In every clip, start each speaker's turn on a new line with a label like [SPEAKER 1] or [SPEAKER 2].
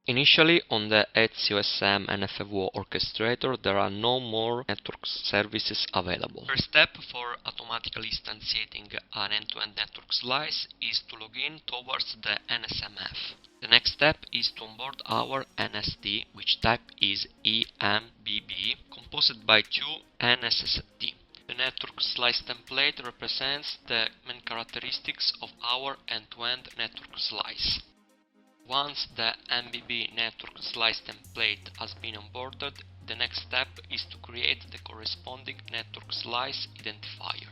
[SPEAKER 1] Initially, on the ETSI-OSM NFVO orchestrator, there are no more network services available. First step for automatically instantiating an end-to-end network slice is to log in towards the NSMF. The next step is to onboard our NSD, which type is EMBB, composed by two NSSD. The network slice template represents the main characteristics of our end-to-end network slice. Once the MBB network slice template has been onboarded, the next step is to create the corresponding network slice identifier.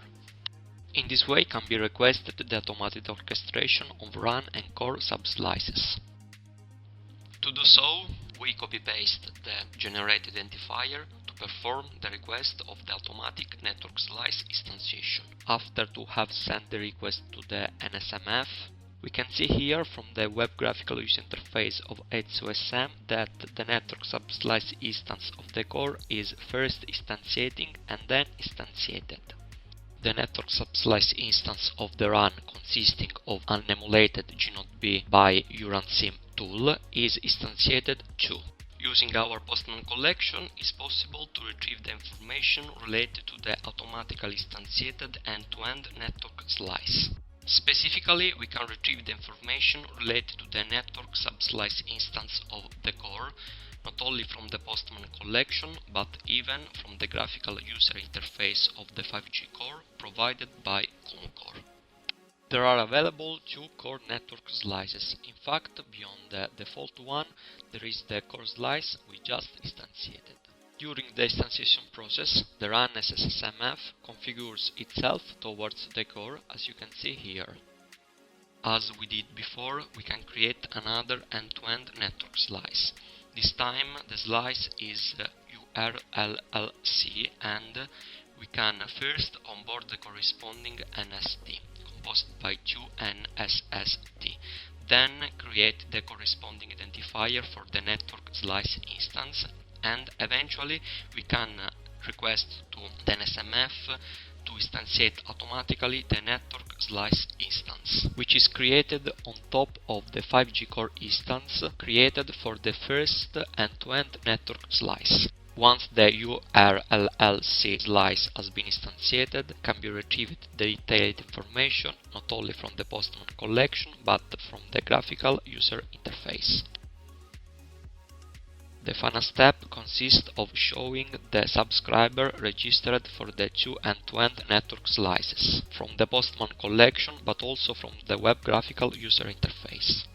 [SPEAKER 1] In this way can be requested the automated orchestration of run and core subslices. To do so, we copy-paste the generated identifier to perform the request of the automatic network slice instantiation. After to have sent the request to the NSMF, we can see here from the web graphical user interface of ETSI-OSM that the network subslice instance of the core is first instantiating and then instantiated. The network subslice instance of the run, consisting of an emulated G0B by URunSim tool, is instantiated too. Using our Postman collection, it is possible to retrieve the information related to the automatically instantiated end-to-end network slice. Specifically, we can retrieve the information related to the network subslice instance of the core, not only from the Postman collection, but even from the graphical user interface of the 5G core provided by Concore. There are available two core network slices. In fact, beyond the default one, there is the core slice we just instantiated. During the instantiation process, the run SSMF configures itself towards the core, as you can see here. As we did before, we can create another end-to-end network slice. This time the slice is URLLC, and we can first onboard the corresponding NSD, composed by two NSSD. Then create the corresponding identifier for the network slice instance, and eventually we can request to the NSMF to instantiate automatically the network slice instance, which is created on top of the 5G core instance created for the first end-to-end network slice. Once the URLLC slice has been instantiated, can be retrieved the detailed information not only from the Postman collection but from the graphical user interface. The final step consists of showing the subscriber registered for the two end-to-end network slices from the Postman collection, but also from the web graphical user interface.